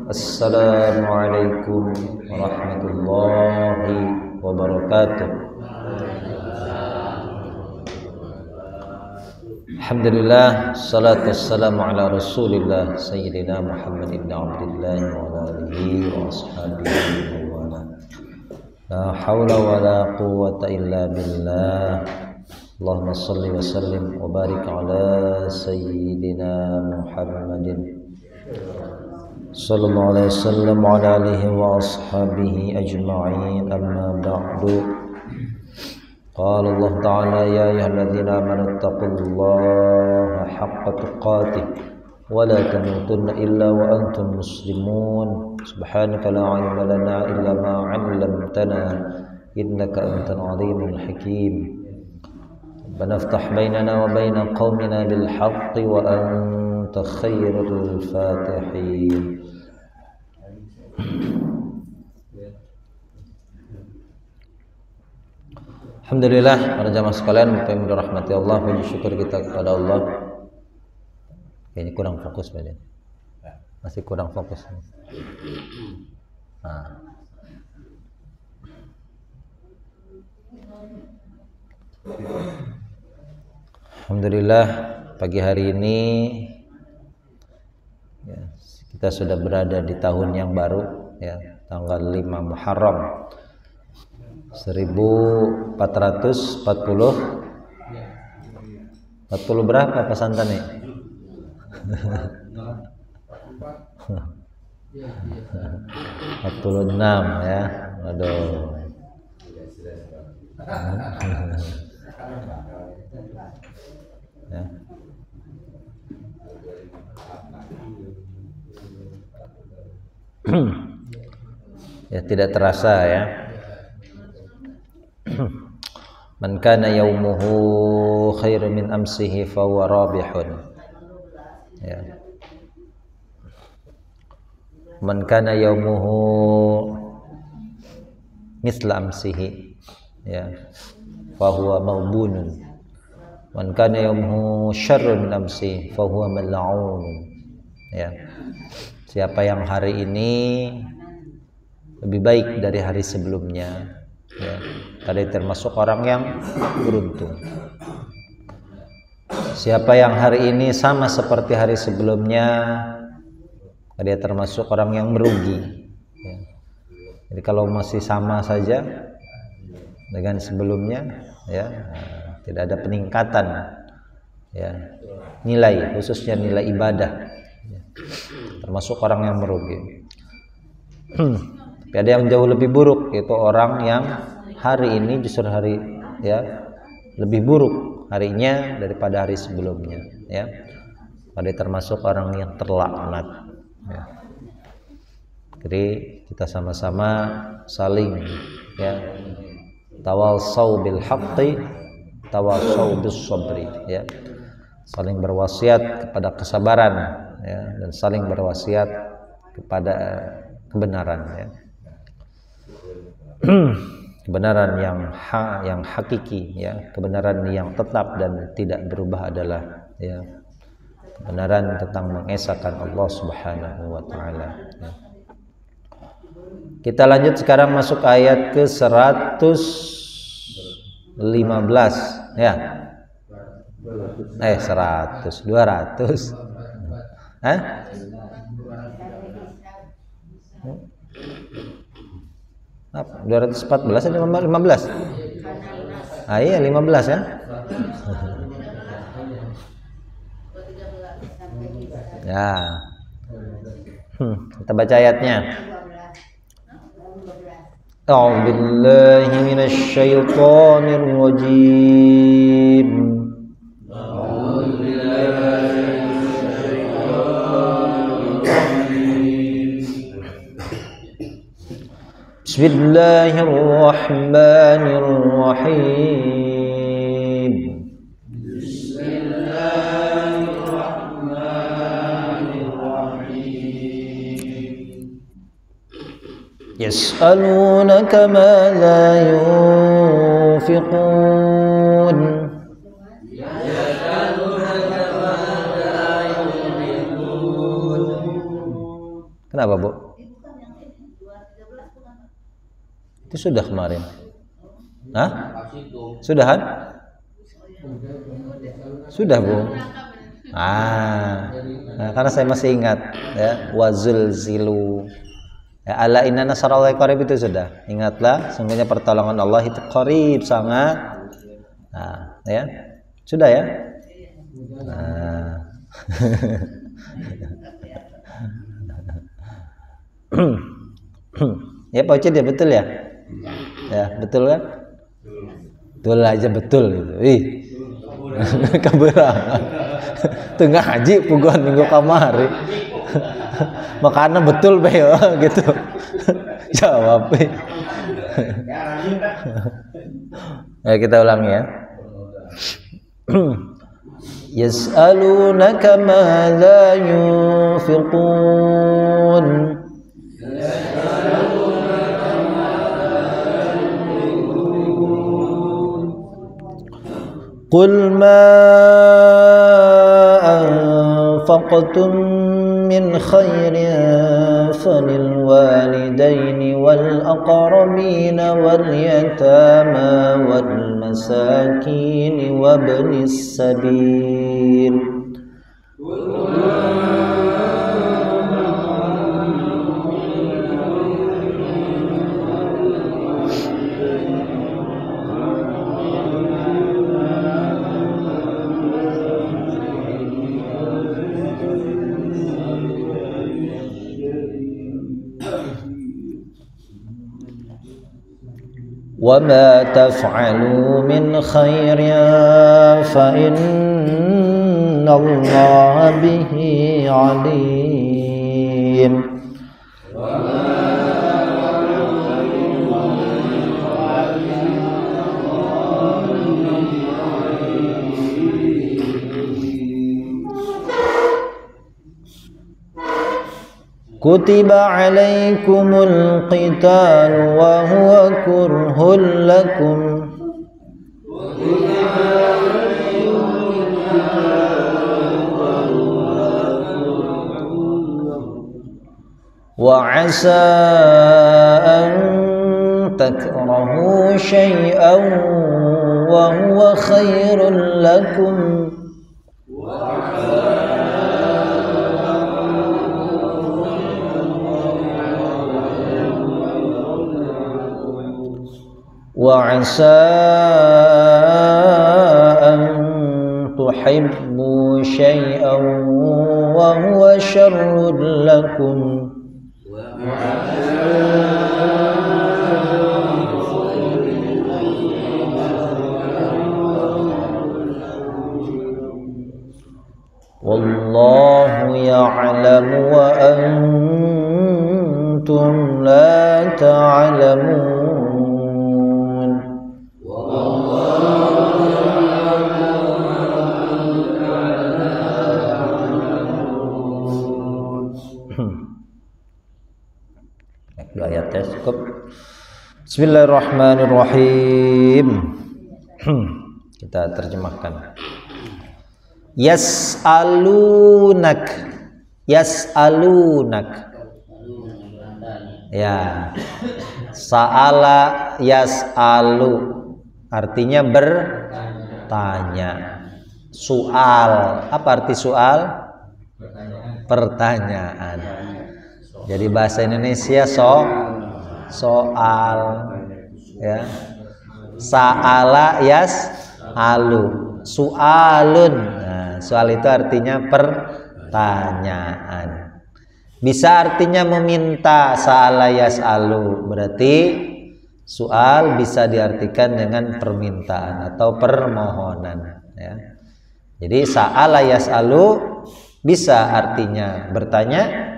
Assalamualaikum warahmatullahi wabarakatuh. Alhamdulillah, salatu wassalamu ala rasulillah Sayyidina Muhammad ibn Abdullah wa ala alihi wa ashabihi wa ala. La hawla wa la quwwata illa billah. Allahumma salli wa sallim wa barik ala Sayyidina Muhammadin sallallahu alaihi wasallam wa ala alihi wa ashabihi ajma'in. Amma ba'du. Qala Allah Ta'ala ya ayyuhalladzina amanu taqullaha haqqa tuqatih wa la tamutunna illa wa antum muslimun. Subhanaka la ilma lana illa ma 'allamtana innaka antal alimul hakim. Rabbana iftah bainana wa baina qaumina bil haqqi wa anta khairul fatihin. Alhamdulillah, para jamaah sekalian yang dirahmati Allah, puji syukur kita kepada Allah. Kayaknya kurang fokus badan. Masih kurang fokus. Nah. Alhamdulillah, pagi hari ini ya, kita sudah berada di tahun yang baru, ya, tanggal 5 Muharram 1440 berapa pesantren nih? 46 ya. Aduh. Ya. Ya, tidak terasa ya. Man kana yaumuhu khairu min amsihi fa huwa rabihun. Ya. Man kana yaumuhu misla amsihi, ya, fa huwa maghbunun. Man kana yaumuhu syarrun min amsihi fa huwa mal'un. Ya. Siapa yang hari ini lebih baik dari hari sebelumnya, ya, tadi termasuk orang yang beruntung. Siapa yang hari ini sama seperti hari sebelumnya, dia termasuk orang yang merugi, ya. Jadi kalau masih sama saja dengan sebelumnya, ya, tidak ada peningkatan, ya, nilai, khususnya nilai ibadah, ya, termasuk orang yang merugi. Tapi ada yang jauh lebih buruk, yaitu orang yang hari ini justru hari, ya, lebih buruk harinya daripada hari sebelumnya, ya. Pada termasuk orang yang terlaknat, ya. Jadi kita sama-sama saling, ya, tawasau bil haqqi tawasau bis sabri, ya, saling berwasiat kepada kesabaran, ya, dan saling berwasiat kepada kebenaran, ya. Kebenaran yang hakiki, ya, kebenaran yang tetap dan tidak berubah adalah, ya, kebenaran tentang mengesahkan Allah Subhanahu wa taala, ya. Kita lanjut sekarang masuk ayat ke 115, ya. 200. Hah? Apa? 214 atau 15? Ah iya 15 ya. Ya. Kita baca ayatnya. A'udzu billahi minasy syaithanir rajim. Bismillahirrahmanirrahim. Yas'alunaka madza yunfiqun. Kenapa Apa Bu? Itu sudah kemarin. Hah? Sudahan? Sudah Bu. Nah, karena saya masih ingat ya, wazul zilu. Ya, ala inna nasrallahi qarib itu sudah. Ingatlah, sungguhnya pertolongan Allah itu qarib sangat. Nah, ya. Sudah ya? Nah. Ya Pak Ucid ya, betul ya? Ya, betul kan? Betul aja betul gitu. Ih. Kaberangan. Tengah haji puguhan minggu kamari. Makanya betul be gitu. Jawab. Ya kita ulangi ya. Yas'alunaka madza yunfiqun. Qul ma anfaqtum min khairin falil walidaini wal aqrabin wal yatama wal masakin wabnis sabil. وما تفعلوا من خير فإن الله به عليم. كتب عليكم القتال وهو كره لكم وعسى أن تكرهوا شيئا وهو خير لكم وعسى أن تحبوا شيئا وهو شر لكم والله يعلم وأنتم لا تعلمون. Dua ayat ya cukup. Bismillahirrahmanirrahim. Kita terjemahkan. Yas'alunak. Yas'alunak. Ya. Sa'ala yas'alu artinya bertanya. Soal. Apa arti soal? Pertanyaan. Jadi bahasa Indonesia soal ya. Sa'ala yas'alu. Soalun. Nah, soal itu artinya pertanyaan. Bisa artinya meminta, sa'ala yas'alu. Berarti soal bisa diartikan dengan permintaan atau permohonan ya. Jadi sa'ala yas'alu bisa artinya bertanya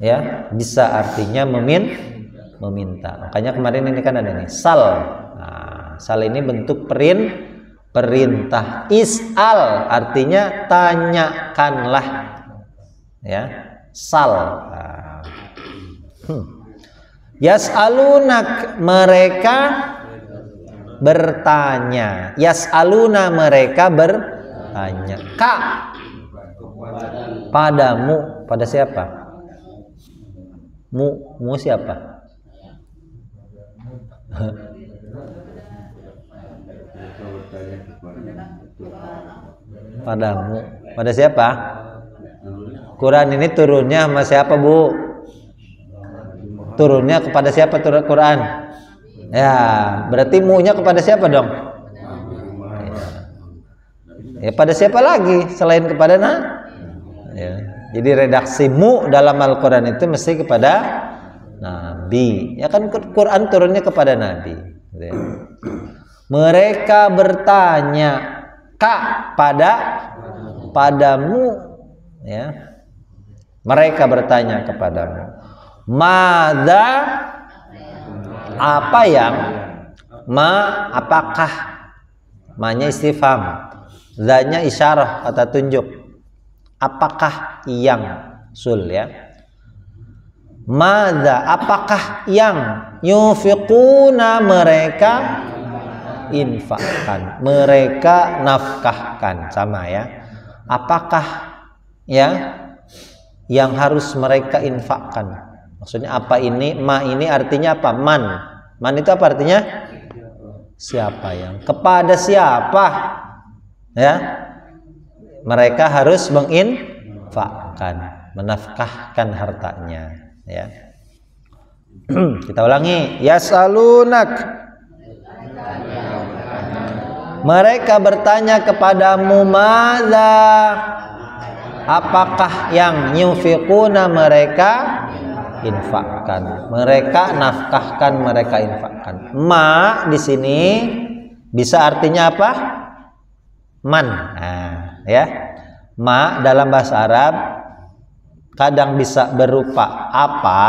ya, bisa artinya meminta. Makanya kemarin ini kan ada nih sal. Nah, sal ini bentuk perintah. Is'al artinya tanyakanlah ya, sal. Nah. Yas'alunak mereka bertanya. Yas'aluna mereka bertanya. Ka padamu, pada siapa? Mu siapa? Padamu. Pada siapa? Quran ini turunnya sama siapa, Bu? Turunnya kepada siapa turun Quran? Ya, berarti mu-nya kepada siapa dong? Ya, pada siapa lagi selain kepada ya. Jadi redaksi mu dalam Al-Quran itu mesti kepada Nabi. Ya kan Quran turunnya kepada Nabi. Ya. Mereka bertanya, Kak, padamu, ya. Mereka bertanya kepadamu, Mada, apa yang, apakah, ma-nya istifham, za-nya isyarah kata tunjuk, apakah yang, sul ya. Mada, apakah yang, yunfiquna, mereka infakkan, mereka nafkahkan, sama ya. Apakah ya yang harus mereka infakkan? Maksudnya apa ini? Ma ini artinya apa? Man itu apa artinya? Siapa yang, kepada siapa ya mereka harus menginfakkan, menafkahkan hartanya ya. Kita ulangi, yasalunak, mereka bertanya kepadamu, madza, apakah yang, yunfiquna, mereka infakkan, mereka nafkahkan, mereka infakkan. Ma di sini bisa artinya apa? Man. Nah, ya. Ma dalam bahasa Arab kadang bisa berupa apa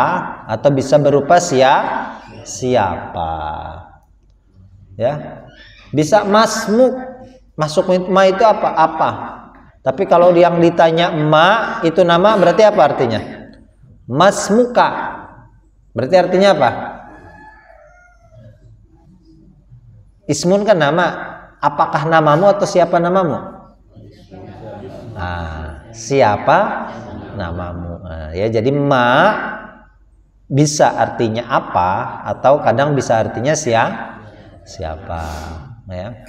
atau bisa berupa siapa. Ya. Bisa masmuk. Masuk ma itu apa? Apa. Tapi kalau yang ditanya ma itu nama, berarti apa artinya? Masmuka. Berarti artinya apa? Ismun kan nama. Apakah namamu atau siapa namamu? Siapa namamu. Ya, jadi ma bisa artinya apa atau kadang bisa artinya siapa. Ya.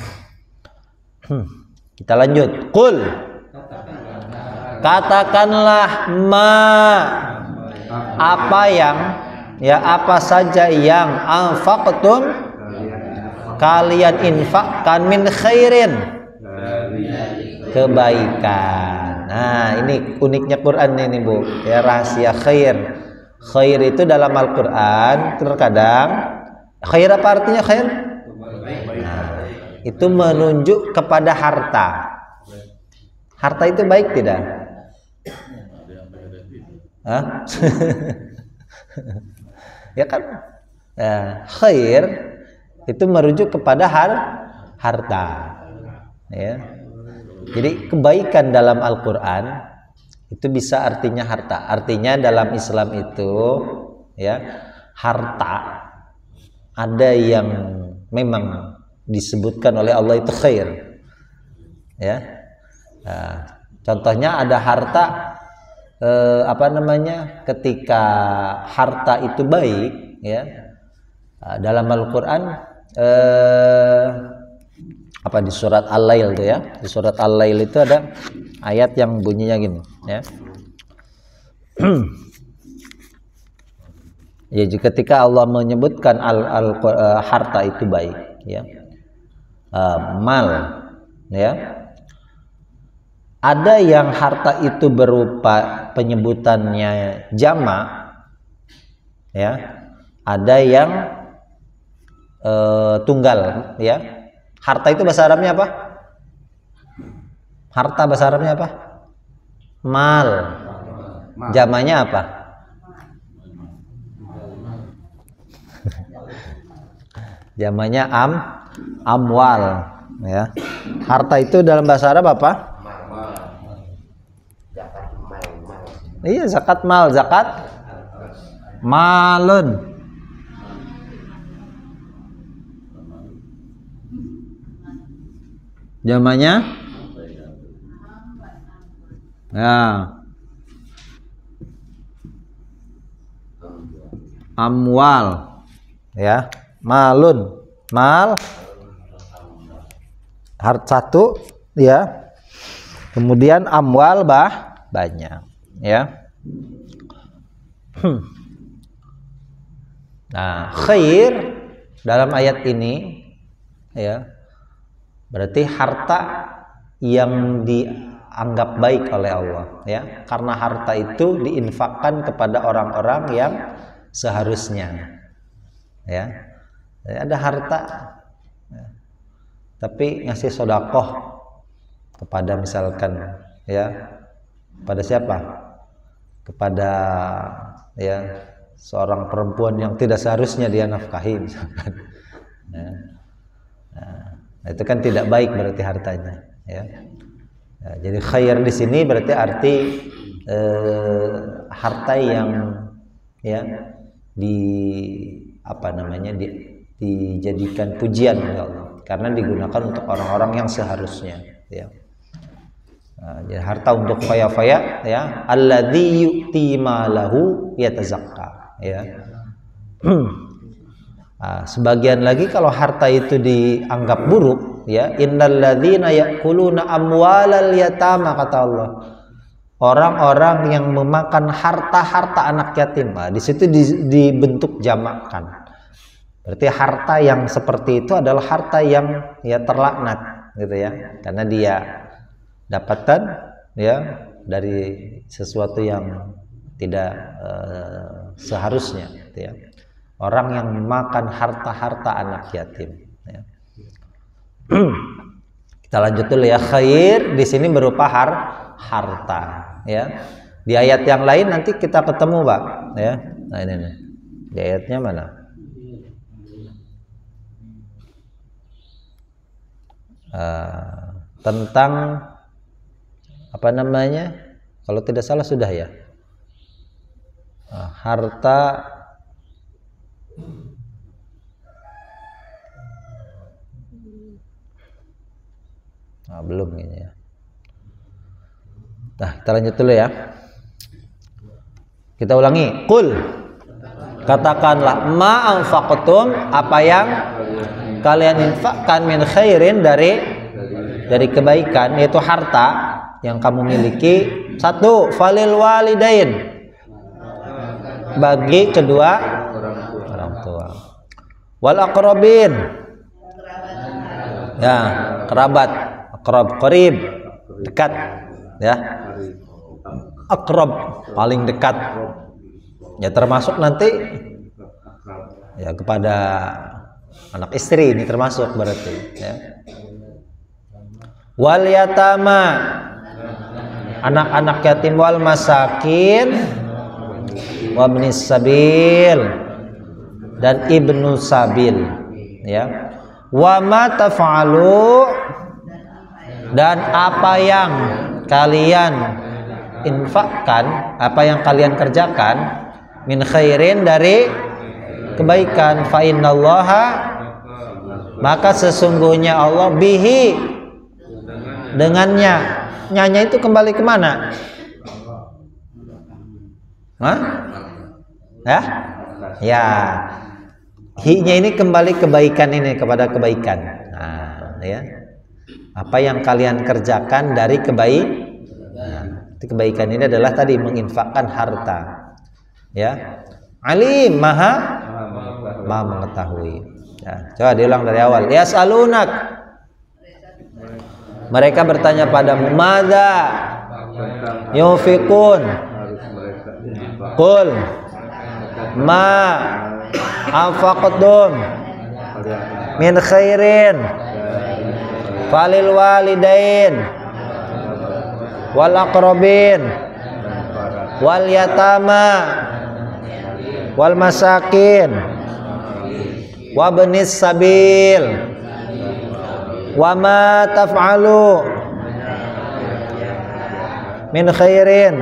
Kita lanjut. Qul, katakanlah, ma, apa yang, ya apa saja yang, anfaqtum, kalian infakkan, min khairin, kebaikan. Nah, ini uniknya Quran ini, Bu. Ya, rahasia khair. Khair itu dalam Al-Quran terkadang, khair apa artinya khair? Nah, itu menunjuk kepada harta. Harta itu baik tidak? Hah? Ya kan? Ya, khair itu merujuk kepada harta. Ya. Jadi kebaikan dalam Al-Quran itu bisa artinya harta. Artinya dalam Islam itu, ya, harta ada yang memang disebutkan oleh Allah itu khair. Ya. Nah, contohnya ada harta ketika harta itu baik, ya, dalam Al-Quran di surat Al-Lail itu, ya, di surat Al-Lail itu ada ayat yang bunyinya gini, ya. Ya, ketika Allah menyebutkan harta itu baik, ya, mal, ya, ada yang harta itu berupa penyebutannya jamak, ya, ada yang tunggal, ya. Harta itu bahasa Arabnya apa? Harta bahasa Arabnya apa? Mal. Jamaknya apa? Jamaknya amwal, ya. Harta itu dalam bahasa Arab apa? Iya, zakat mal, zakat malun. Jamaknya ya. amwal, ya, malun, mal, satu, ya, kemudian amwal banyak, ya. Nah, khair dalam ayat ini, ya, berarti harta yang dianggap baik oleh Allah, ya, karena harta itu diinfakkan kepada orang-orang yang seharusnya, ya. Jadi ada harta, ya, tapi ngasih sodakoh kepada misalkan, ya, pada siapa? Kepada, ya, seorang perempuan yang tidak seharusnya dia nafkahi misalkan. Nah, itu kan tidak baik berarti hartanya, ya. Nah, jadi khair di sini berarti arti harta yang, ya, dijadikan pujian oleh Allah karena digunakan untuk orang-orang yang seharusnya, ya. Nah, jadi harta untuk faya-faya, ya, alladzi yu'ti malahu yatazakka, ya. Nah, sebagian lagi kalau harta itu dianggap buruk, ya, innalladzina ya'kuluna amwalal yatama, kata Allah, orang-orang yang memakan harta-harta anak yatim. Nah, di situ dibentuk jamakkan. Berarti harta yang seperti itu adalah harta yang, ya, terlaknat, gitu, ya, karena dia dapatkan, ya, dari sesuatu yang tidak seharusnya, gitu, ya. Orang yang memakan harta-harta anak yatim, ya. Kita lanjut dulu, ya. Khair di sini berupa harta, ya. Di ayat yang lain nanti kita ketemu, Pak, ya. Nah, ini nih. Di ayatnya mana? Tentang apa namanya? Kalau tidak salah sudah, ya. Harta belum ini, ya. Nah, kita lanjut dulu, ya. Kita ulangi. Qul, katakanlah, ma anfaqtum, apa yang kalian infakkan, min khairin, dari kebaikan, yaitu harta yang kamu miliki. Satu, falil walidain, bagi kedua orang tua, wal aqrabin, ya, kerabat, aqrab, qarib, dekat, ya, aqrab, paling dekat, ya, termasuk nanti, ya, kepada anak istri, ini termasuk berarti, ya. Wal yatama, anak-anak yatim, wal masakin, wabnis sabil, dan ibnu sabil, ya. Wa ma taf'alu, dan apa yang kalian infakkan, apa yang kalian kerjakan, min khairin, dari kebaikan, fa innallaha, maka sesungguhnya Allah, bihi, dengannya. Nyanya itu kembali kemana? Hah? Ya? Ya. Hi-nya ini kembali kebaikan ini, kepada kebaikan. Nah, ya. Apa yang kalian kerjakan dari kebaikan. Nah, kebaikan ini adalah tadi menginfakkan harta. Ya. Alim, maha mengetahui. Ya, coba diulang dari awal. Yas'alunak, mereka bertanya padamu, madza yunfikun, qul ma anfaqtum min khairin falil walidain wal aqrabin wal yatama wal masakin wabnis sabil wa ma taf'alu min khairin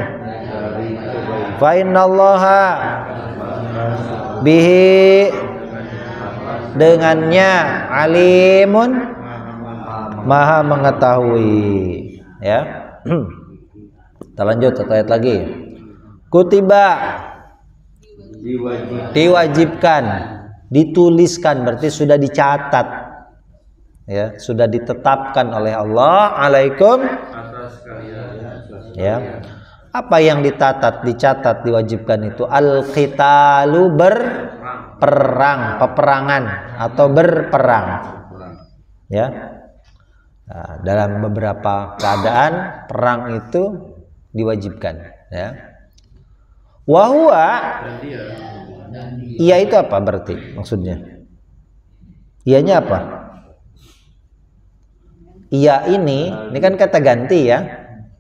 fa innallaha bihi, dengannya, alimun, maha mengetahui, ya. Kita lanjut satu ayat lagi. Kutiba, Diwajibkan, dituliskan, berarti sudah dicatat, ya, sudah ditetapkan oleh Allah. Alaikum. Ya, apa yang dicatat, diwajibkan itu al-qitalu, berperang, peperangan atau berperang. Ya, nah, dalam beberapa keadaan perang itu diwajibkan. Ya, wahwa, iya itu apa berarti maksudnya? Iyanya apa? Iya ini kan kata ganti ya,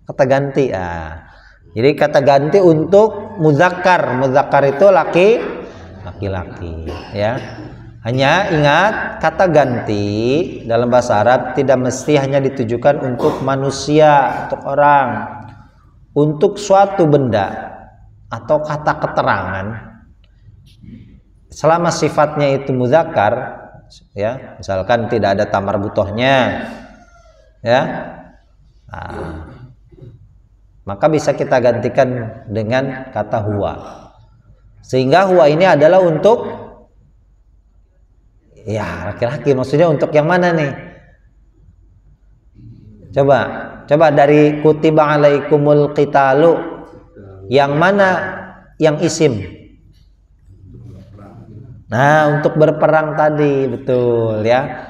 kata ganti. Jadi kata ganti untuk muzakkar. Muzakkar itu laki-laki, ya. Hanya ingat, kata ganti dalam bahasa Arab tidak mesti hanya ditujukan untuk manusia, untuk orang, untuk suatu benda atau kata keterangan. Selama sifatnya itu muzakkar, ya, misalkan tidak ada tamar butohnya, ya, maka bisa kita gantikan dengan kata huwa. Sehingga huwa ini adalah untuk, ya, laki-laki. Maksudnya untuk yang mana nih? Coba dari kutiba alaikumul qitalu, yang mana yang isim? Nah, untuk berperang tadi, betul ya.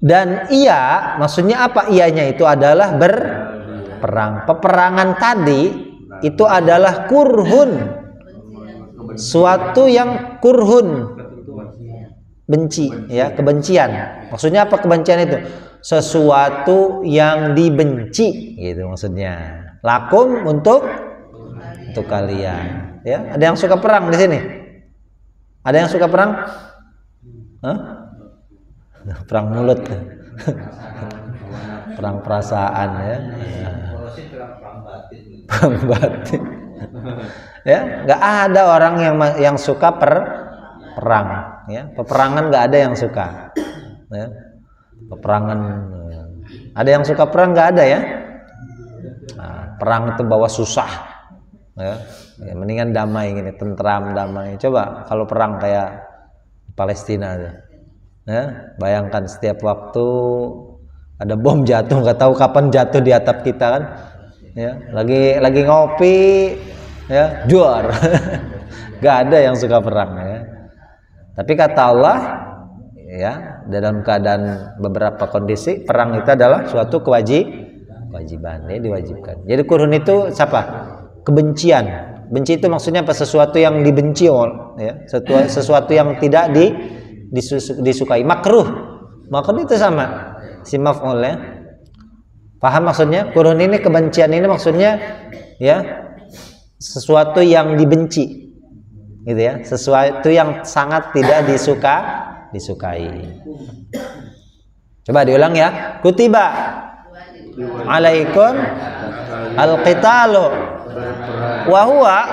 Dan iya, maksudnya apa iyanya itu adalah berperang. Peperangan tadi itu adalah kurhun, suatu yang kurhun, benci, ya, kebencian. Maksudnya apa kebencian itu? Sesuatu yang dibenci, gitu maksudnya. Lakum, untuk kalian. Ya, ada yang suka perang di sini? Ada yang suka perang? Hah? Perang mulut, perang perasaan, ya. Perang batin. Ya, nggak ada orang yang suka perang, ya. Peperangan nggak ada yang suka, ya. Peperangan, ada yang suka perang? Nggak ada, ya. Nah, perang itu bawa susah, ya. Mendingan damai gini, tentram, damai. Coba kalau perang kayak Palestina aja. Ya, bayangkan setiap waktu ada bom jatuh, nggak tahu kapan jatuh di atap kita kan, ya, lagi ngopi, ya, juar. Nggak ada yang suka perang, ya. Tapi kata Allah, ya, dalam keadaan beberapa kondisi perang itu adalah suatu kewajiban, ya, diwajibkan. Jadi kurhun itu siapa? Kebencian. Benci itu maksudnya apa? Sesuatu yang dibenci, ya, sesuatu yang tidak disukai. Makruh itu sama si maf'ul, ya. Paham maksudnya? Kurhun ini, kebencian ini maksudnya, ya, sesuatu yang dibenci, gitu ya, sesuatu yang sangat tidak disukai. Coba diulang ya. Kutiba alaikum al-qitalu wa huwa,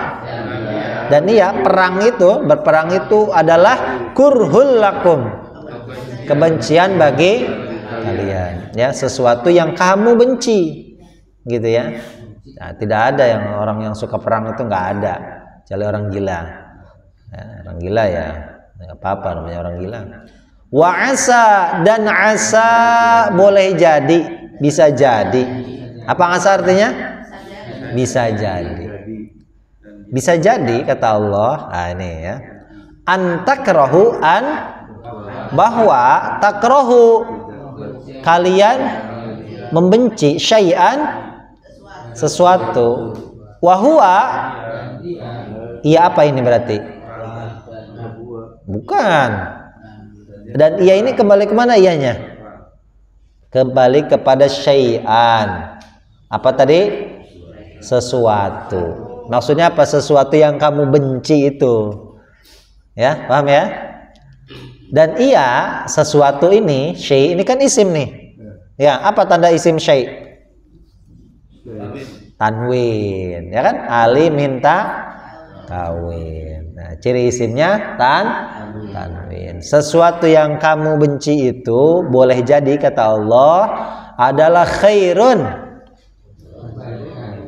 dan iya, berperang itu adalah kurhul lakum, kebencian bagi kalian, ya, sesuatu yang kamu benci, gitu ya. Nah, tidak ada yang orang yang suka perang itu, nggak ada, kecuali orang gila, ya, orang gila, ya, nggak apa-apa namanya orang gila. Wa asa, dan asa boleh jadi, bisa jadi. Apa asa artinya? Bisa jadi, kata Allah. Nah, ini ya, antakrahu, bahwa takrahu, kalian membenci, syai'an, sesuatu, wahwa, iya, apa ini berarti? Bukan. Dan iya ini kembali kemana iyanya? Kembali kepada syai'an. Apa tadi? Sesuatu. Maksudnya apa? Sesuatu yang kamu benci itu, ya, paham ya? Dan iya, sesuatu ini, syai' ini kan isim nih, ya. Apa tanda isim syai'? Tanwin, ya kan? Ali minta kawin. Nah, ciri isimnya tanwin. Sesuatu yang kamu benci itu boleh jadi, kata Allah, adalah khairun,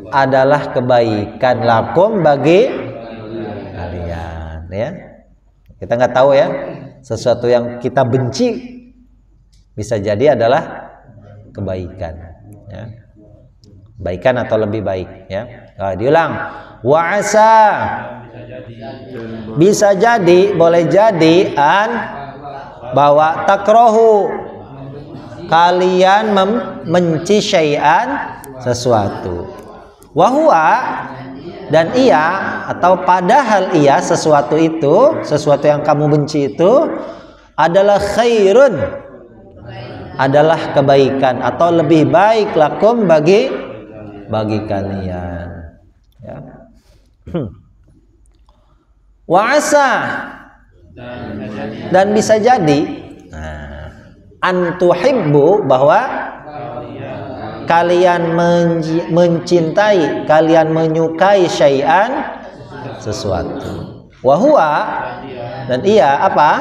adalah kebaikan, lakum, bagi kalian. ya. Kita nggak tahu ya, sesuatu yang kita benci bisa jadi adalah kebaikan, ya. Kebaikan atau lebih baik, ya. Nah, diulang. Wa asa, bisa jadi, boleh jadi bahwa takrohu, kalian membenci syai'an, sesuatu. Wahwa, dan ia, atau padahal ia, sesuatu itu, sesuatu yang kamu benci itu adalah khairun, adalah kebaikan atau lebih baik lakum bagi kalian, ya. Wa asa, dan bisa jadi antuhibbu, bahwa kalian mencintai, kalian menyukai syai'an, sesuatu. Wahwa, dan ia apa?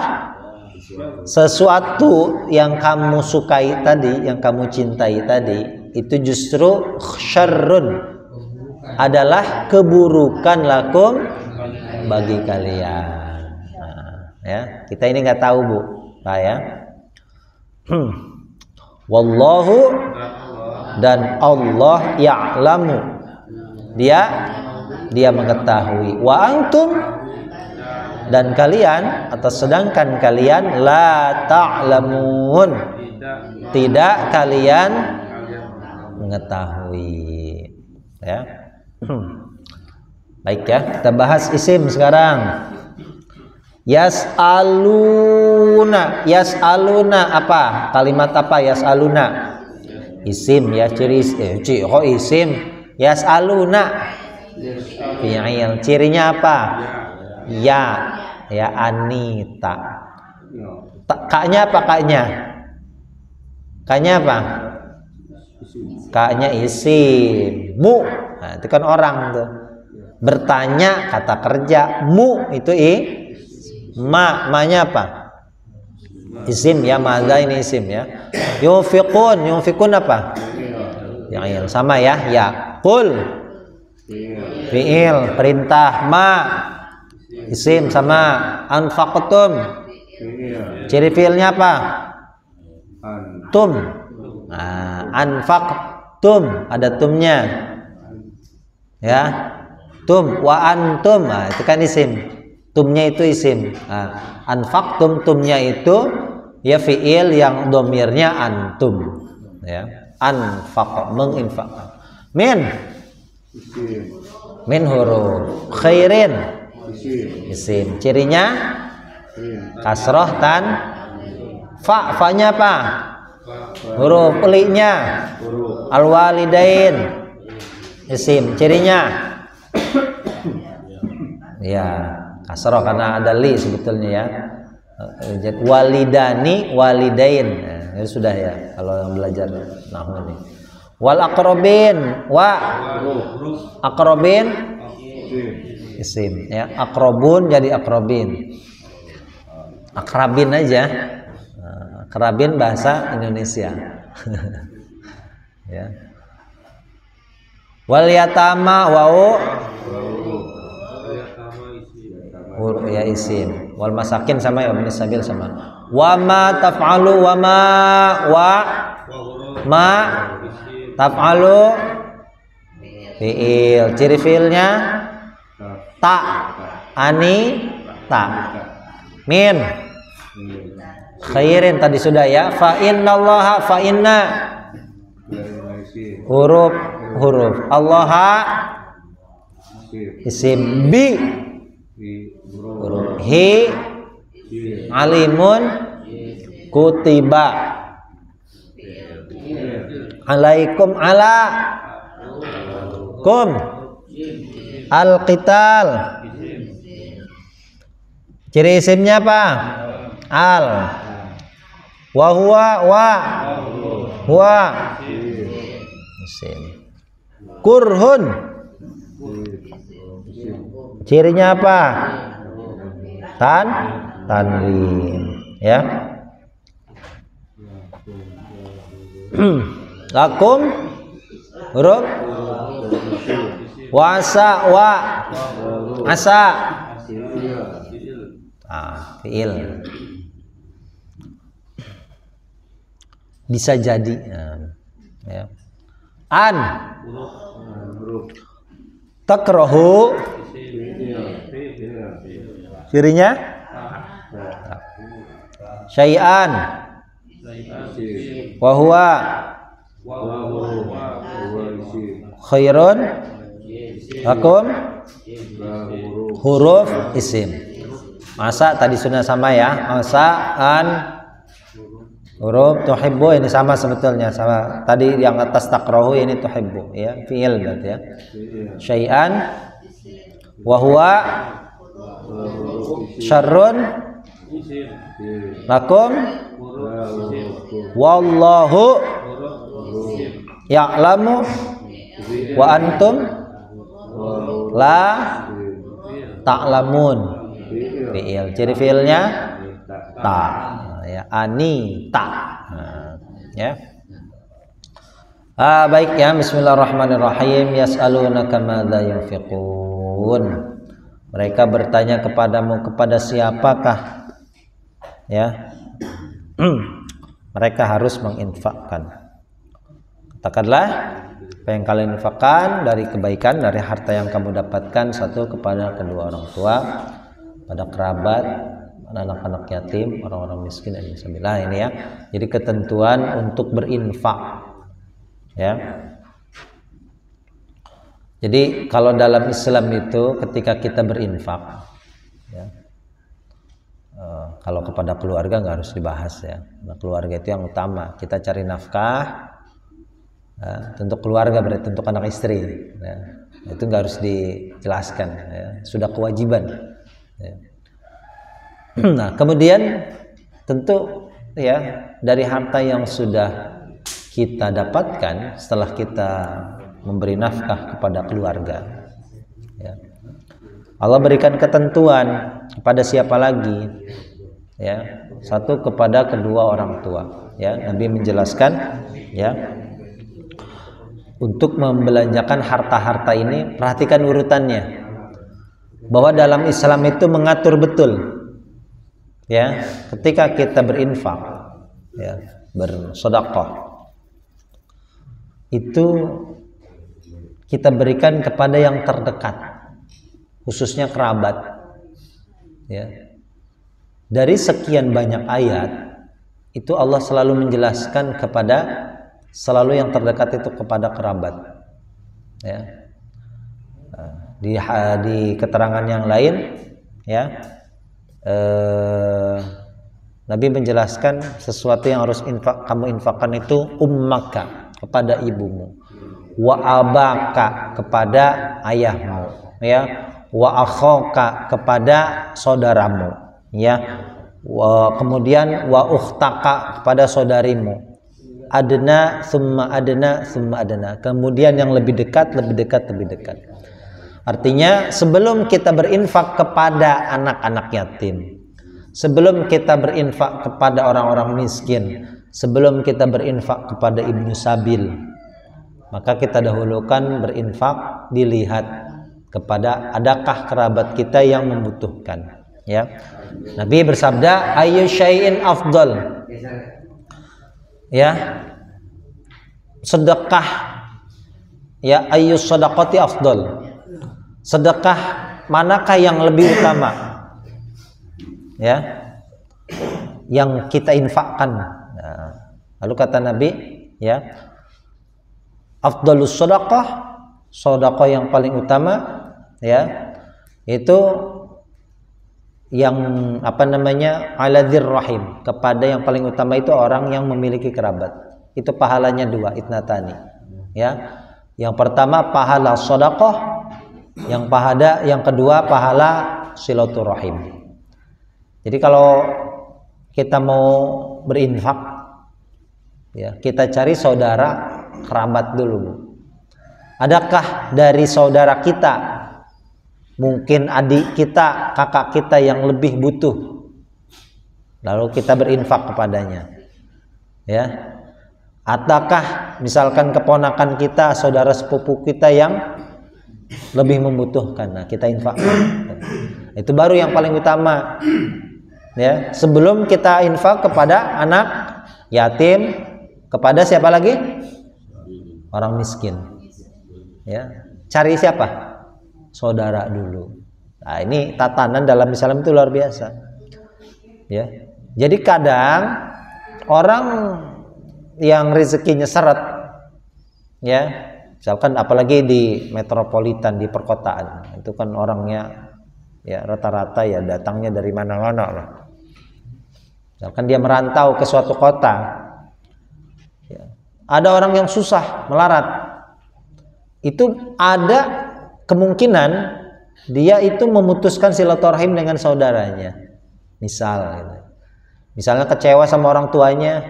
Sesuatu yang kamu sukai tadi, yang kamu cintai tadi, itu justru syarrun, adalah keburukan lakum bagi kalian. Nah, ya, kita ini nggak tahu, Bu, Pak, ya. Wallahu, dan Allah ya'lamu, dia mengetahui. Wa antum, dan kalian, atau sedangkan kalian, la ta'lamun, tidak kalian mengetahui, ya. Baik, ya, kita bahas isim sekarang. Yas'aluna, apa? Kalimat apa yas'aluna? Isim, ya, ciri isim. Yas'aluna fi'il, cirinya apa? Ya Anita. Kaknya apa kaknya? Kaknya apa? Kaknya isim. Mu, nah, itu kan orang tuh. Bertanya, kata kerja. Mu itu ma-nya apa? Isim, ya. Maza ini isim, ya. Yunfikun apa? Ya, sama, ya. Ya. Qul fi'il, perintah. Ma isim, sama. Anfaqtum, ciri fi'ilnya apa? Tum. Nah, anfaqtum, ada tumnya, ya. Tum, wa antum, nah, itu kan isim. Tumnya itu isim. Nah, anfaqtum, tumnya itu ya fi'il yang domirnya antum, ya. Anfaq, menginfakkan. Min huruf. Khairin isim, cirinya kasroh tan fa-nya apa? Huruf. Li-nya al-walidain isim, cirinya ya kasroh karena ada li sebetulnya, ya. Walidani, walidain, nah, sudah, ya, kalau yang belajar nahwu ini. Wal aqrabin, aqrabin isim, ya. Aqrabun jadi aqrabin. Akrabin aja. Akrabin bahasa Indonesia. Ya. Wal yatama, ya isim. Wal masakin sama, ya, ibn sabil sama. Wa ma taf'alu, ma taf'alu fi'il, ciri fi'ilnya ta, ani, ta. Min khairin tadi sudah, ya. Fa innallaha, fa inna huruf. Allaha isim. Bi huruf. Hi alimun kutiba. Alaikum, ala kum al-qital, ciri isimnya apa? Al. Wa huwa isim. Kurhun, cirinya apa? Tanwin, ya. Lakum huruf. Wasa, asa Fiil. Bisa jadi. Ya. An takrahu cirinya syai'an wa huwa khairun lakum huruf isim. Masa tadi sudah sama ya, masa an huruf tuhibbu ini sama sebetulnya, sama tadi yang atas takrahu ini tuhibbu ya, fi'il berarti ya. Syai'an wa huwa syarrun lakum wallahu ya'lamu wa antum la ta'lamun. Fi'il. Ciri fi'ilnya ta ya, ani ta. Ya. Baik ya, bismillahirrahmanirrahim. Yas'alunaka madza yunfiqun. Mereka bertanya kepadamu, kepada siapakah ya mereka harus menginfakkan. Katakanlah, apa yang kalian infakkan dari kebaikan, dari harta yang kamu dapatkan, satu kepada kedua orang tua, pada kerabat, anak-anak yatim, orang-orang miskin, dan bismillah ini ya. Jadi ketentuan untuk berinfak ya. Jadi kalau dalam Islam itu ketika kita berinfak ya, kalau kepada keluarga nggak harus dibahas ya. Nah, keluarga itu yang utama. Kita cari nafkah ya, untuk keluarga, berarti untuk anak istri ya. Itu nggak harus dijelaskan ya. Sudah kewajiban ya. Nah kemudian tentu ya, dari harta yang sudah kita dapatkan setelah kita memberi nafkah kepada keluarga ya, Allah berikan ketentuan kepada siapa lagi ya, satu kepada kedua orang tua ya. Nabi menjelaskan ya, untuk membelanjakan harta-harta ini perhatikan urutannya, bahwa dalam Islam itu mengatur betul ya, ketika kita berinfak ya, bersedekah itu kita berikan kepada yang terdekat, khususnya kerabat ya. Dari sekian banyak ayat itu Allah selalu menjelaskan kepada selalu yang terdekat itu kepada kerabat ya. Di keterangan yang lain ya, Nabi menjelaskan sesuatu yang harus kamu infakkan itu ummaka, kepada ibumu, wa abaka, kepada ayahmu ya, wa akhaka, kepada saudaramu ya, kemudian wa ukhtaka, kepada saudarimu, adna summa adna summa adna, kemudian yang lebih dekat, lebih dekat, lebih dekat. Artinya sebelum kita berinfak kepada anak-anak yatim, sebelum kita berinfak kepada orang-orang miskin, sebelum kita berinfak kepada ibnu sabil, maka kita dahulukan berinfak dilihat kepada adakah kerabat kita yang membutuhkan ya. Nabi bersabda, ayyu syai'in afdal ya, sedekah ya, ayyu sadaqati afdal, sedekah manakah yang lebih utama ya, yang kita infakkan. Nah, lalu kata Nabi ya, afdalus sadaqah, sedekah yang paling utama ya, itu yang apa namanya, aladzir rahim, kepada yang paling utama itu orang yang memiliki kerabat. Itu pahalanya dua, itnatani ya. Yang pertama pahala sedekah, yang kedua pahala silaturahim. Jadi kalau kita mau berinfak ya, kita cari saudara kerabat dulu. Adakah dari saudara kita, mungkin adik kita, kakak kita yang lebih butuh, lalu kita berinfak kepadanya ya. Ataukah misalkan keponakan kita, saudara sepupu kita yang lebih membutuhkan. Nah, kita infakkan. Itu baru yang paling utama. Ya, sebelum kita infak kepada anak yatim, kepada siapa lagi? Orang miskin. Ya, cari siapa? Saudara dulu. Nah, ini tatanan dalam Islam itu luar biasa. Ya. Jadi kadang orang yang rezekinya seret, ya, misalkan apalagi di metropolitan, di perkotaan, itu kan orangnya ya rata-rata ya datangnya dari mana-mana lah. Misalkan dia merantau ke suatu kota, ya, ada orang yang susah, melarat, itu ada kemungkinan dia itu memutuskan silaturahim dengan saudaranya. Misalnya kecewa sama orang tuanya,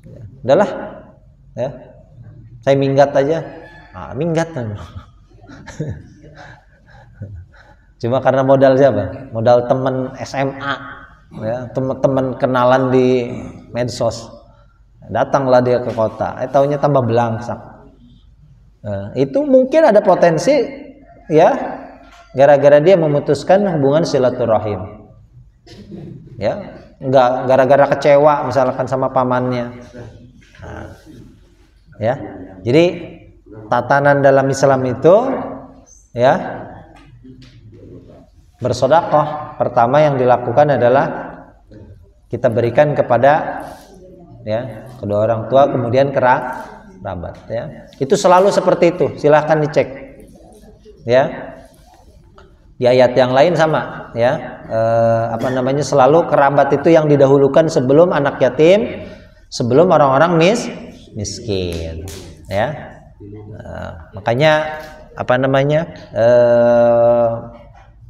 ya, udahlah, ya, saya minggat aja. Minggat kan. Cuma karena modal siapa? Modal teman SMA, ya, teman-teman kenalan di medsos. Datanglah dia ke kota, taunya tambah belangsak. Itu mungkin ada potensi, ya, gara-gara dia memutuskan hubungan silaturahim. Ya, nggak gara-gara kecewa misalkan sama pamannya. Ya, jadi tatanan dalam Islam itu, ya, bersedekah pertama yang dilakukan adalah kita berikan kepada, ya, kedua orang tua, kemudian kerabat, ya. Itu selalu seperti itu, silahkan dicek, ya. Di ayat yang lain sama, ya, selalu kerabat itu yang didahulukan sebelum anak yatim, sebelum orang-orang miskin, ya. Makanya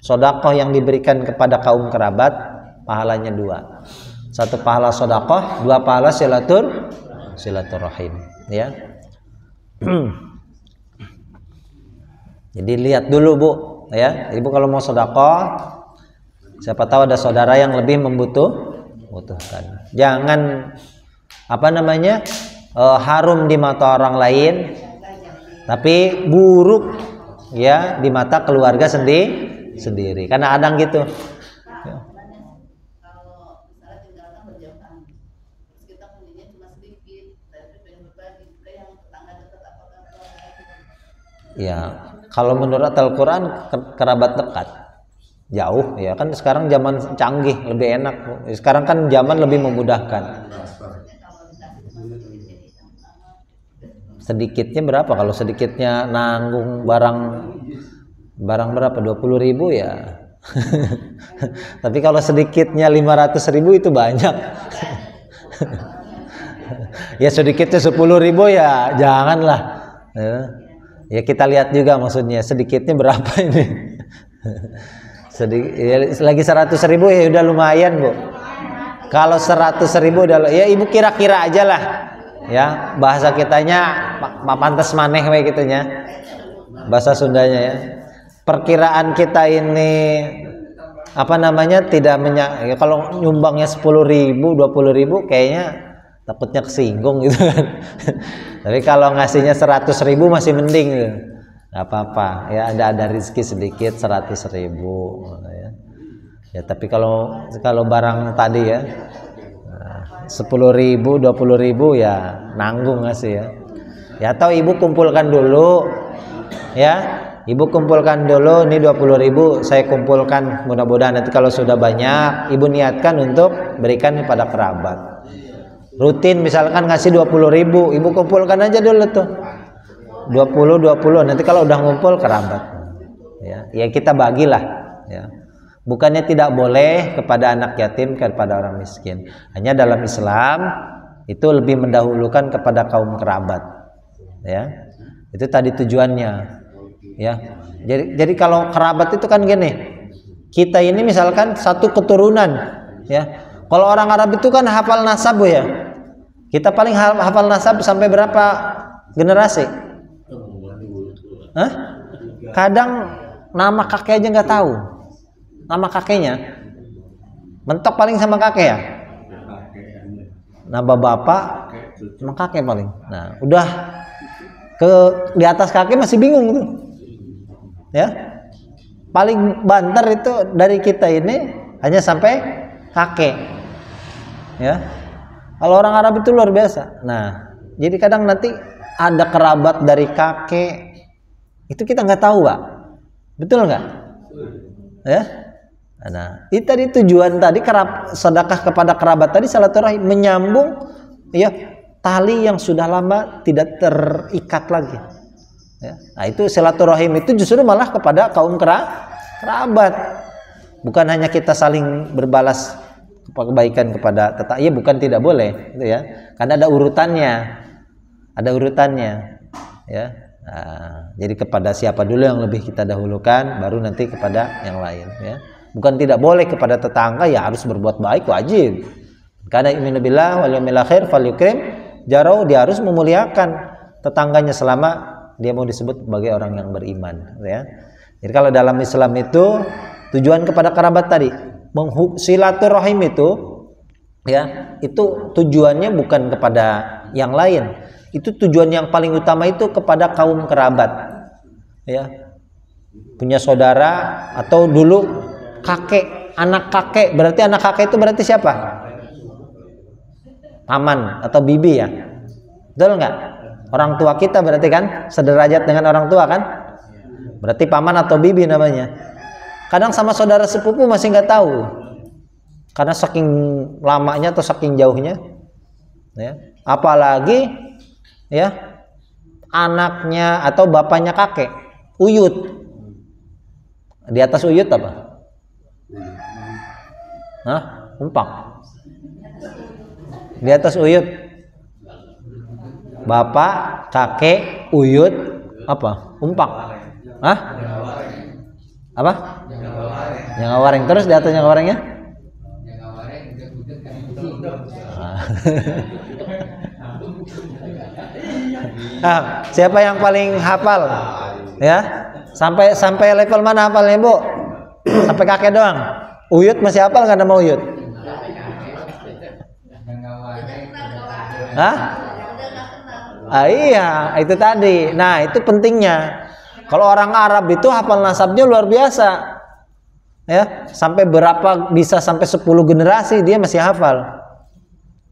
sedekah yang diberikan kepada kaum kerabat pahalanya 2. 1 pahala sedekah, 2 pahala silaturahim, ya. Jadi lihat dulu, Bu, ya. Ibu kalau mau sedekah, siapa tahu ada saudara yang lebih membutuhkan. Jangan harum di mata orang lain, tapi buruk, ya, di mata keluarga sendiri. Karena ada gitu. Ya, kalau menurut Al-Quran kerabat dekat, jauh, ya kan. Sekarang zaman canggih, lebih enak. Sekarang kan zaman lebih memudahkan. Sedikitnya berapa? Kalau sedikitnya nanggung barang berapa? 20.000 ya. Tapi kalau sedikitnya 500.000 itu banyak. Ya sedikitnya 10.000 ya janganlah. Ya kita lihat juga maksudnya sedikitnya berapa ini. Lagi 100.000 ya udah lumayan, Bu. Kalau 100.000 udah, ya ibu kira-kira aja lah, ya, bahasa kitanya pantes maneh we gitunya, bahasa Sundanya, ya. Perkiraan kita ini tidak ya, kalau nyumbangnya 10.000 20.000 kayaknya takutnya kesinggung gitu kan. Tapi kalau ngasihnya 100.000 masih mending gitu. Gak apa-apa, ya, ada rezeki sedikit 100.000, ya. Ya tapi kalau barang tadi, ya, 10.000 20.000 ya nanggung ngasih, ya. Ya atau ibu kumpulkan dulu, ya, ibu kumpulkan dulu, ini 20.000 saya kumpulkan, mudah-mudahan nanti kalau sudah banyak ibu niatkan untuk berikan kepada kerabat. Rutin misalkan ngasih 20.000, ibu kumpulkan aja dulu tuh 20 nanti kalau udah ngumpul kerabat, ya kita bagilah, ya. Bukannya tidak boleh kepada anak yatim, kepada orang miskin, hanya dalam Islam itu lebih mendahulukan kepada kaum kerabat, ya. Itu tadi tujuannya, ya. Jadi kalau kerabat itu kan gini, kita ini misalkan satu keturunan, ya. Kalau orang Arab itu kan hafal nasab, Bu, ya. Kita paling hafal nasab sampai berapa generasi? Kadang nama kakek aja nggak tahu, nama kakeknya mentok paling sama kakek, ya. Nama bapak sama kakek paling. Nah udah di atas kakek masih bingung tuh, Ya. Paling banter itu dari kita ini hanya sampai kakek. Ya. Kalau orang Arab itu luar biasa. Nah, jadi kadang nanti ada kerabat dari kakek, itu kita nggak tahu, Pak. Betul nggak? Ya. Nah, itu tadi tujuan tadi sedekah kepada kerabat tadi silaturahim, menyambung ya tali yang sudah lama tidak terikat lagi. Ya. Nah, itu silaturahim itu justru malah kepada kaum kerabat. Bukan hanya kita saling berbalas kebaikan kepada tetangga, ya bukan tidak boleh, gitu ya. Karena ada urutannya, ya. Nah, jadi kepada siapa dulu yang lebih kita dahulukan, baru nanti kepada yang lain, ya. Bukan tidak boleh kepada tetangga, ya harus berbuat baik, wajib. Karena yu'minu billah wal yaumil akhir falyukrim jarau, dia harus memuliakan tetangganya selama dia mau disebut sebagai orang yang beriman, ya. Jadi kalau dalam Islam itu tujuan kepada kerabat tadi, silaturahim itu, ya, itu tujuannya bukan kepada yang lain. Itu tujuan yang paling utama itu kepada kaum kerabat, ya. Punya saudara atau dulu kakek, anak kakek, berarti anak kakek itu berarti siapa? Paman atau bibi, ya. Betul nggak? Orang tua kita berarti kan sederajat dengan orang tua kan? Berarti paman atau bibi namanya. Kadang sama saudara sepupu masih nggak tahu, karena saking lamanya atau saking jauhnya, ya. Apalagi ya anaknya atau bapaknya kakek, uyut. Di atas uyut apa? Hah? Umpak. Di atas uyut. Bapak, kakek, uyut, apa? Umpak. Hah? Apa? Yang ngawaring. Terus di atasnya ngawaringnya? Nah, siapa yang paling hafal? Ya, sampai level mana hafalnya, Bu? Sampai kakek doang. Uyut masih hafal nggak nama uyut? Hah? Iya, itu tadi. Nah, itu pentingnya. Kalau orang Arab itu hafal nasabnya luar biasa. Ya, sampai berapa, bisa sampai 10 generasi dia masih hafal.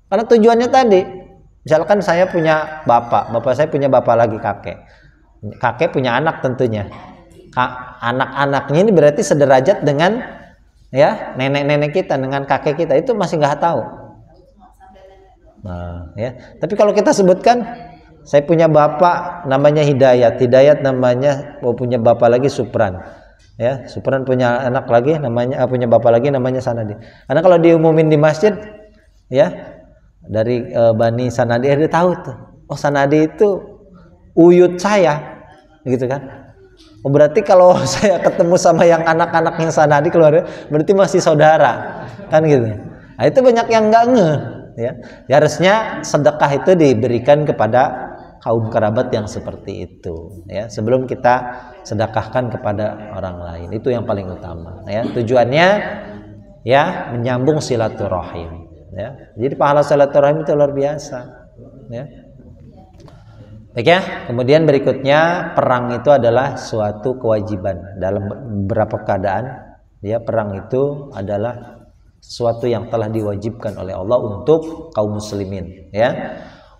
Karena tujuannya tadi. Misalkan saya punya bapak saya punya bapak lagi kakek. Kakek punya anak tentunya. Anak-anaknya ini berarti sederajat dengan ya nenek-nenek kita, dengan kakek kita, itu masih nggak tahu. Nah, ya. Tapi kalau kita sebutkan saya punya bapak namanya Hidayat namanya, punya bapak lagi Supran. Ya, Supran punya anak lagi namanya, punya bapak lagi namanya Sanadi. Karena kalau diumumin di masjid, ya, dari Bani Sanadi, dia tahu tuh. Oh, Sanadi itu uyut saya, gitu kan? Oh, berarti kalau saya ketemu sama yang anak-anak yang Sanadi keluarga, berarti masih saudara, kan gitu. Nah, itu banyak yang nggak ngeh, ya. Harusnya sedekah itu diberikan kepada kaum kerabat yang seperti itu, ya. Sebelum kita sedekahkan kepada orang lain, itu yang paling utama, ya. Tujuannya ya menyambung silaturahim, ya. Jadi pahala silaturahim itu luar biasa, ya. Baik, ya. Kemudian berikutnya, perang itu adalah suatu kewajiban dalam beberapa keadaan, ya. Perang itu adalah sesuatu yang telah diwajibkan oleh Allah untuk kaum muslimin, ya.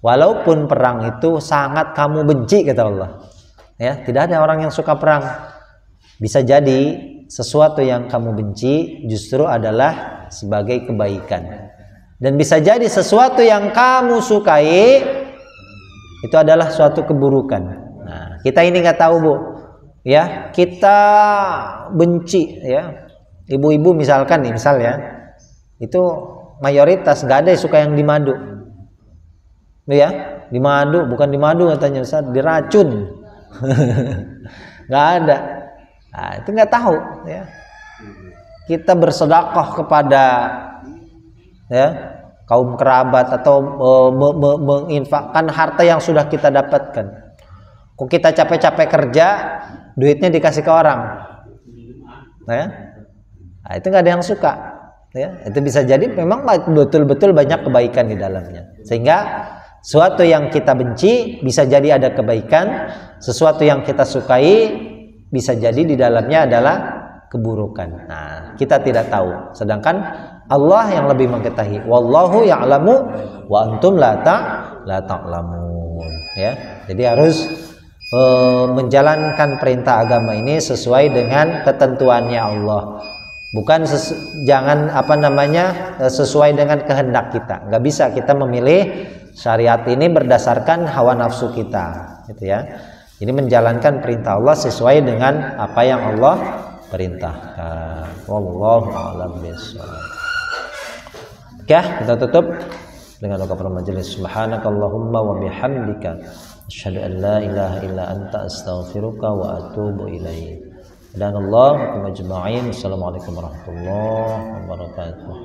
Walaupun perang itu sangat kamu benci, kata Allah, ya. Tidak ada orang yang suka perang. Bisa jadi sesuatu yang kamu benci justru adalah sebagai kebaikan, dan bisa jadi sesuatu yang kamu sukai itu adalah suatu keburukan. Nah, kita ini nggak tahu, Bu, ya. Kita benci, ya, ibu-ibu misalkan nih, misal ya, itu mayoritas nggak ada yang suka yang dimadu, ya. Dimadu, bukan dimadu katanya Ustaz, diracun. Nggak ada. Nah, itu nggak tahu, ya. Kita bersedekah kepada, ya, kaum kerabat atau menginfakkan harta yang sudah kita dapatkan. Kok kita capek-capek kerja, duitnya dikasih ke orang, ya? Nah, itu nggak ada yang suka, ya. Itu bisa jadi memang betul-betul banyak kebaikan di dalamnya, sehingga sesuatu yang kita benci bisa jadi ada kebaikan, sesuatu yang kita sukai bisa jadi di dalamnya adalah keburukan. Nah, kita tidak tahu. Sedangkan Allah yang lebih mengetahui. Wallahu ya'lamu wa antum la ta'lamun. Ya. Jadi harus menjalankan perintah agama ini sesuai dengan ketentuannya Allah. Bukan jangan sesuai dengan kehendak kita. Nggak bisa kita memilih syariat ini berdasarkan hawa nafsu kita, gitu ya. Ini menjalankan perintah Allah sesuai dengan apa yang Allah perintahkan. Wallahu a'lam bishawab. Oke, kita tutup dengan doa majelis. Subhanakallahumma wa bihamdika asyhadu an la ilaha illa anta astaghfiruka wa atubu ilaik. Dan Allah majma'in. Assalamualaikum warahmatullahi wabarakatuh.